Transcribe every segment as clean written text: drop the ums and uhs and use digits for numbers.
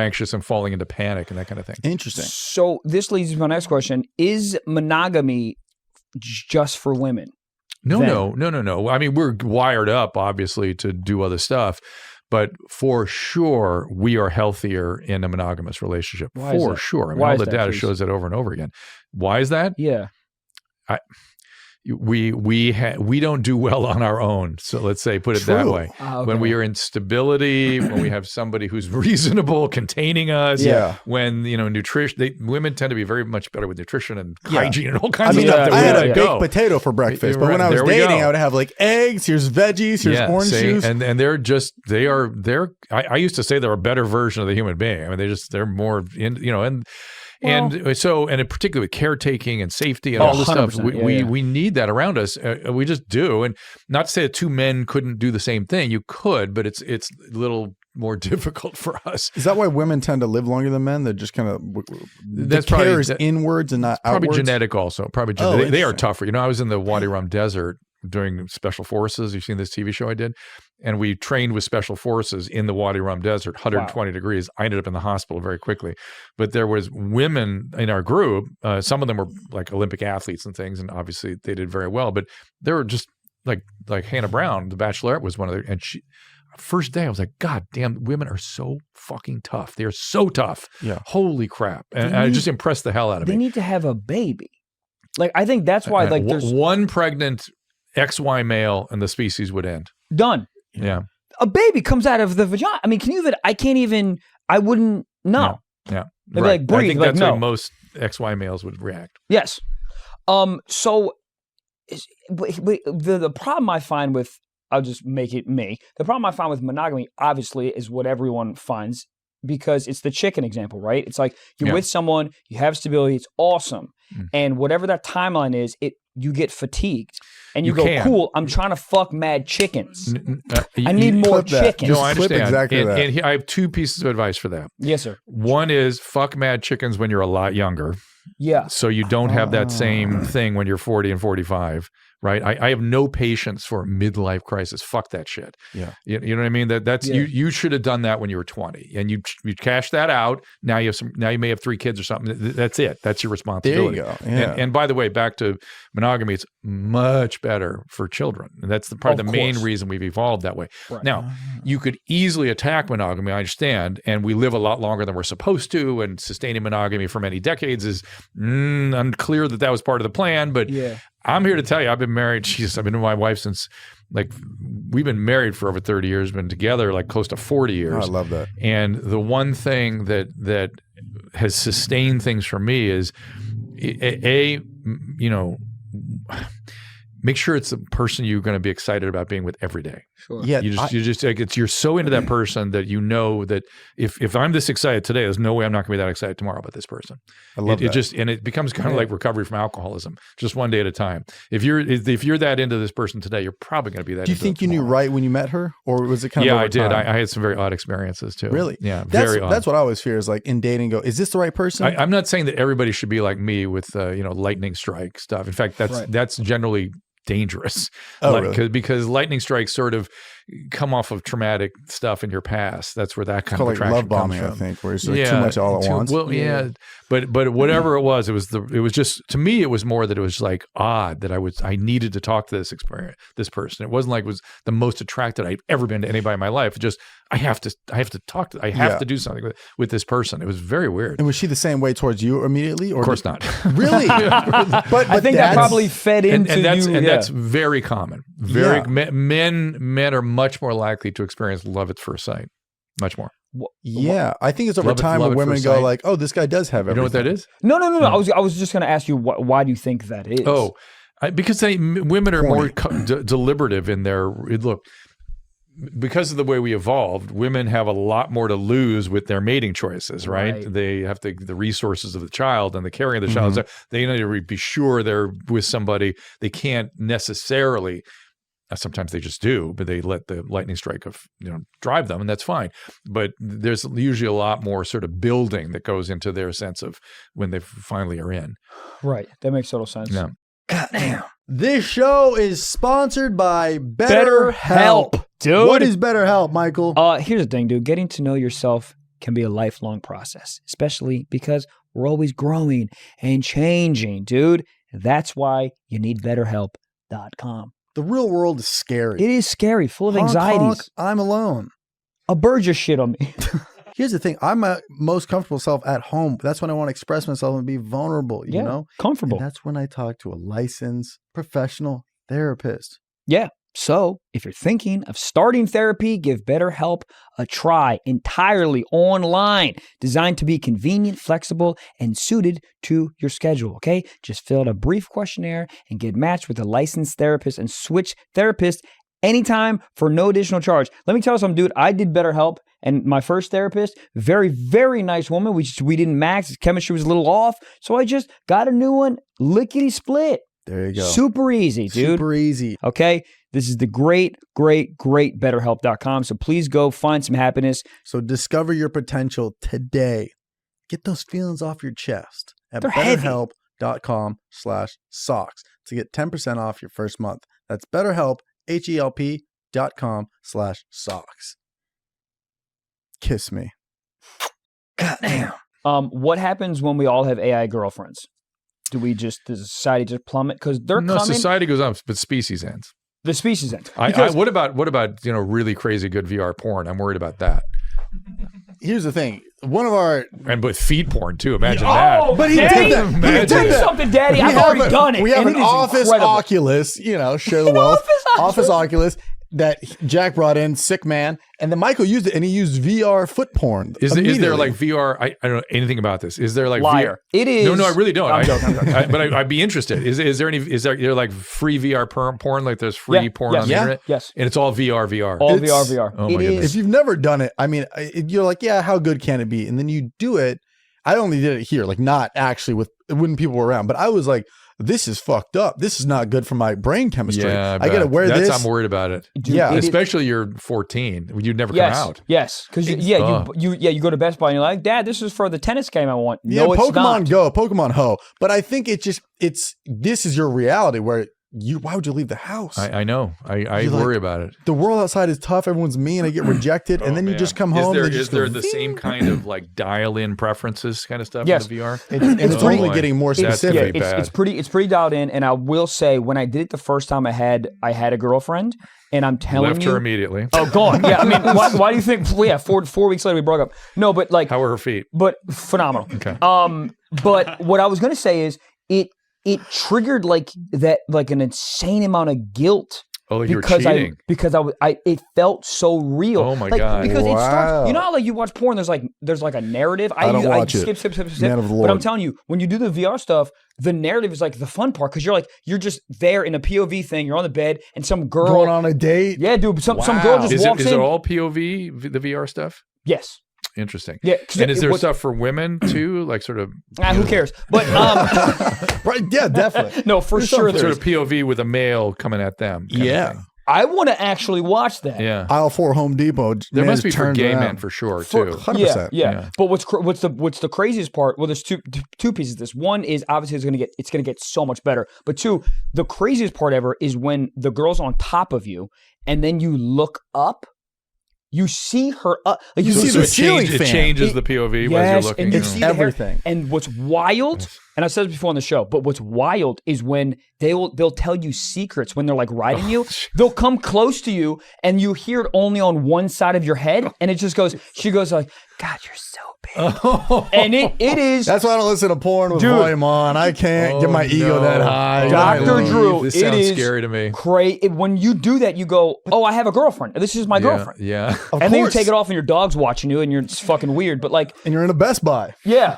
anxious and falling into panic and that kind of thing. Interesting. So this leads to my next question. Is monogamy just for women? No. I mean, we're wired up, obviously, to do other stuff. But for sure, we are healthier in a monogamous relationship. Why is For that? sure. I mean, Why all is the that, data please? shows that over and over again. Why is that? Yeah. We don't do well on our own. So let's say, put it that True. way. Okay. When we are in stability, when we have somebody who's reasonable, containing us, Yeah. when, nutrition, women tend to be very much better with nutrition and Yeah. hygiene and all I kinds mean, of stuff that I we had let a go. baked potato for breakfast, but when I was There we dating, go. I would have like eggs, here's veggies, here's orange juice. And they're just, I used to say they're a better version of the human being. I mean, they're more in, and in particular with caretaking and safety and all this stuff, 100%, we need that around us. We just do. And not to say that two men couldn't do the same thing. You could, but it's a little more difficult for us. Is that why women tend to live longer than men? They're just kind of That's the care probably- is inwards and not Probably outwards? genetic also. Probably Oh, genetic. They are interesting. tougher. I was in the Wadi Rum Desert during Special Forces. You've seen this TV show I did? And we trained with Special Forces in the Wadi Rum Desert, 120 degrees. I ended up in the hospital very quickly. But there was women in our group. Some of them were like Olympic athletes and things, and obviously they did very well. But they were just like Hannah Brown, the Bachelorette was one of their, and she, first day I was like, God damn, women are so fucking tough. They are so tough. Yeah. Holy crap. And it just impressed the hell out of They me. need to have a baby. Like, I think that's why, like, there's one pregnant XY male and the species would end. done. Yeah. A baby comes out of the vagina. I mean, I wouldn't know. Yeah. They'd be like, breathe. I think like, that's no. how most XY males would react. Yes. So the problem I find with, I'll just make it me. The problem I find with monogamy, obviously, is what everyone finds, because it's the chicken example, right? It's like you're with someone, you have stability, it's awesome. And whatever that timeline is, you get fatigued. And you go, cool, I'm trying to fuck mad chickens. I need more chickens. No, I Clip understand. exactly that. And I have two pieces of advice for that. Yes, sir. One is fuck mad chickens when you're a lot younger. Yeah. So you don't have that same thing when you're 40 and 45, right? I have no patience for a midlife crisis. Fuck that shit. Yeah. You know what I mean? That's you should have done that when you were 20, and you cashed that out. Now you may have 3 kids or something. That's it. That's your responsibility. There you go. Yeah. And by the way, back to monogamy, it's much better for children. And that's probably the main reason we've evolved that way. Right. Now, you could easily attack monogamy, I understand, and we live a lot longer than we're supposed to, and sustaining monogamy for many decades is unclear that was part of the plan, but I'm here to tell you, I've been married. I've been with my wife since, we've been married for over 30 years, been together close to 40 years. Oh, I love that. And the one thing that has sustained things for me is, make sure it's the person you're going to be excited about being with every day. Sure. Yeah. You're so into that person that you know that if I'm this excited today, there's no way I'm not going to be that excited tomorrow about this person. I love that. And it becomes kind of like recovery from alcoholism, just one day at a time. If you're that into this person today, you're probably going to be that. Do you think you knew right when you met her, or was it kind of? Yeah, I did. I had some very odd experiences too. Really? Yeah, very odd. That's what I always fear is like in dating. Is this the right person? I'm not saying that everybody should be like me with lightning strike stuff. In fact, that's generally dangerous. Really? Because lightning strikes sort of come off of traumatic stuff in your past. That's where that kind of attraction love bombing, comes I from. think, where it's like too much all at once. Well, but whatever it was just, to me, it was more that it was like odd that I needed to talk to this person. It wasn't like it was the most attracted I've ever been to anybody in my life. It just, I have to talk to, I have to do something with this person. It was very weird. And was she the same way towards you immediately? Or of course not. Really? But I think that probably fed into that's very common. Men are much more likely to experience love at first sight. Much more. Yeah, I think it's over time when women go like, "Oh, this guy does have everything." You know what that is? No. I was just going to ask you, why do you think that is? Oh, because women are more deliberative in their look. Because of the way we evolved, women have a lot more to lose with their mating choices, right? They have the resources of the child and the caring of the child. So they need to be sure they're with somebody. They can't necessarily. Sometimes they just do, but they let the lightning strike drive them, and that's fine. But there's usually a lot more sort of building that goes into their sense of when they finally are in. Right. That makes total sense. Yeah. Goddamn. This show is sponsored by BetterHelp. Dude. What is BetterHelp, Michael? Here's the thing, dude. Getting to know yourself can be a lifelong process, especially because we're always growing and changing, dude. That's why you need BetterHelp.com. The real world is scary. It is scary, full of anxieties. Honk, I'm alone. A bird just shit on me. Here's the thing. I'm my most comfortable self at home. That's when I want to express myself and be vulnerable, you know? Comfortable. And that's when I talk to a licensed professional therapist. Yeah. So if you're thinking of starting therapy, give BetterHelp a try. Entirely online, designed to be convenient, flexible, and suited to your schedule, okay? Just fill out a brief questionnaire and get matched with a licensed therapist and switch therapists anytime for no additional charge. Let me tell you something, dude. I did BetterHelp, and my first therapist, very, very nice woman. We didn't max. His chemistry was a little off, so I just got a new one, lickety split. There you go. Super easy, dude. Super easy. Okay? This is the great BetterHelp.com. So please go find some happiness. So discover your potential today. Get those feelings off your chest at They're heavy. BetterHelp.com/socks to get 10% off your first month. That's BetterHelp, HELP.com/socks. Kiss me. Goddamn. What happens when we all have AI girlfriends? Does society just plummet? Because they're coming. Society goes up, but species ends. The species ends. What about really crazy good VR porn? I'm worried about that. Here's the thing. One of our and with feed porn too. Imagine that. But he Daddy, did that. Let me tell you something, Daddy. I've already done it. We have and an it is Office incredible. Oculus, share the wealth. Office Oculus that Jack brought in, sick man, and then Michael used it, and he used VR foot porn. Is there like VR? I don't know anything about this. Is there like Liar. VR? It is. No, I really don't. I'm joking. But I'd be interested. Is there like free VR porn? Like there's free porn on the internet? Yes. And it's all VR. All VR. Oh my goodness. If you've never done it, I mean, you're like, yeah, how good can it be? And then you do it. I only did it here, like not actually when people were around, but I was like, this is fucked up. This is not good for my brain chemistry. Yeah, I gotta wear this. I'm worried about it. Dude, yeah, especially you're 14. You'd never come out. Yes, because you go to Best Buy and you're like, Dad, this is for the tennis game I want. Yeah, no, it's Pokemon not. Go, Pokemon Ho. But I think this is your reality where why would you leave the house? I know. I worry about it. The world outside is tough. Everyone's mean. I get rejected. And then you just come home. Is there the same kind of like dial-in preferences kind of stuff in the VR? It's only getting more specific. It's pretty dialed in. And I will say, when I did it the first time I had a girlfriend, and I'm telling Left you. her immediately. Oh, gone. Yeah, I mean, why do you think? Yeah, 4 weeks later we broke up. No, but like. How were her feet? But phenomenal. Okay. But what I was going to say is it triggered like an insane amount of guilt. Oh, you're cheating. It felt so real. Oh my God. Because it starts, you know how like you watch porn, there's like a narrative. I don't watch it. Skip. Man of the Lord. But I'm telling you, when you do the VR stuff, the narrative is like the fun part because you're just there in a POV thing. You're on the bed and some girl going on a date. Yeah, dude. Some girl just walks in. Is it all POV, the VR stuff? Yes. Interesting. Yeah, and is there stuff for women too? Like sort of. Who cares? But right, yeah, definitely. No, for sure. Sort of POV with a male coming at them. Yeah. I want to actually watch that. Yeah. Aisle 4 Home Depot. There must be for gay men for sure too. 100%. Yeah. But what's the craziest part? Well, there's two pieces of this. One is obviously it's gonna get so much better. But two, the craziest part ever is when the girl's on top of you and then you look up. You see her up. Like you see the ceiling fan. It changes the POV as you're looking. And you see everything. And what's wild, and I've said this before on the show, but what's wild is when they'll tell you secrets when they're like riding you. They'll come close to you and you hear it only on one side of your head. And it just goes, she goes like, God, you're so big. And it is. That's why I don't listen to porn with volume on. I can't get my ego that high. Dr. Drew, this sounds scary to me. When you do that, you go, oh, I have a girlfriend. This is my girlfriend. Yeah. And then you take it off and your dog's watching you and it's fucking weird. But like. And you're in a Best Buy. Yeah.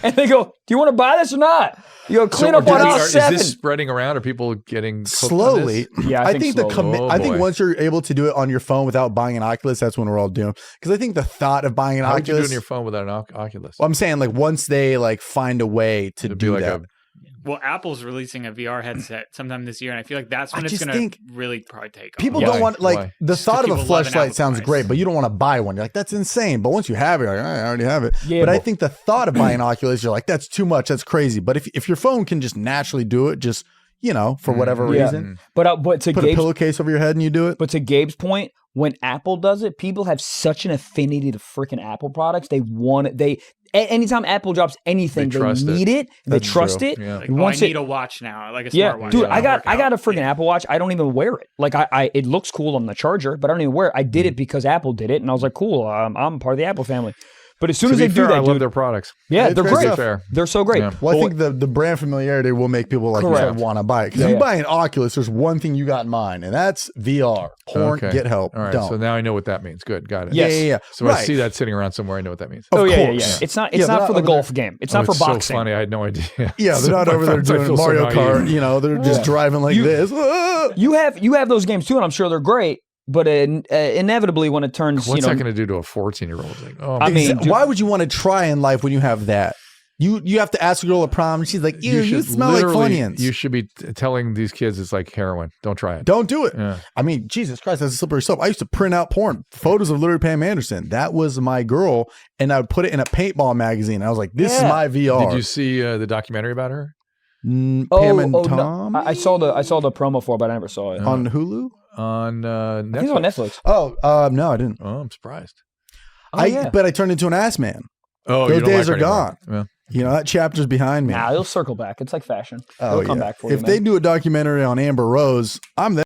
And they go, do you want to buy this or not? You go, clean up on aisle 7. Is this spreading around? Are people getting slowly? Yeah, I think so. I think once you're able to do it on your phone without buying an Oculus, that's when we're all doomed. Because I think the thought of buying an Oculus. How would you do it on your phone without an Oculus? Well, I'm saying like once they like find a way to do that. Well, Apple's releasing a VR headset sometime this year, and I feel like that's when it's going to really probably take off. People don't want, like, the thought of a fleshlight sounds great, but you don't want to buy one. You're like, that's insane. But once you have it, you're like, I already have it. Yeah, but I think the thought of buying an Oculus, you're like, that's too much. That's crazy. But if your phone can just naturally do it, just, for whatever reason. But to Put a pillowcase over your head and you do it. But to Gabe's point, when Apple does it, people have such an affinity to freaking Apple products. They want it. Anytime Apple drops anything, they need it. They trust it. Yeah. Like, I need a watch now, like a smartwatch. Dude, I got a freaking Apple Watch. I don't even wear it. Like it looks cool on the charger, but I don't even wear it. I did it because Apple did it, and I was like, cool. I'm part of the Apple family. But as soon as they do that, I love their products. Yeah, they're great. Fair. They're so great. Yeah. Well, I think the brand familiarity will make people like you said want to buy it. Because you buy an Oculus, there's one thing you got in mind, and that's VR. Porn, get help. All right, so now I know what that means. Good, got it. Yes. Yeah. So I see that sitting around somewhere. I know what that means. Of course. It's not for the golf game. It's not for boxing. So funny. I had no idea. Yeah, they're not over there doing Mario Kart. They're just driving like this. You have those games too, and I'm sure they're great. But inevitably, when it turns, what's that going to do to a 14-year-old? Like, I mean, why would you want to try in life when you have that? You have to ask a girl a prom, and she's like, you smell like Funyuns. You should be telling these kids it's like heroin. Don't try it. Don't do it. Yeah. I mean, Jesus Christ, that's a slippery slope. I used to print out photos of literally Pam Anderson. That was my girl, and I would put it in a paintball magazine. I was like, this is my VR. Did you see the documentary about her? Pam and Tom? No. I saw the promo for it, but I never saw it. On Hulu? On Netflix. I think it's on Netflix. Oh, no, I didn't. Oh, I'm surprised. But I turned into an ass man. Oh, those days are gone. Yeah. That chapter's behind me. Nah, it'll circle back. It's like fashion. It'll come back for you. If they do a documentary on Amber Rose, I'm there.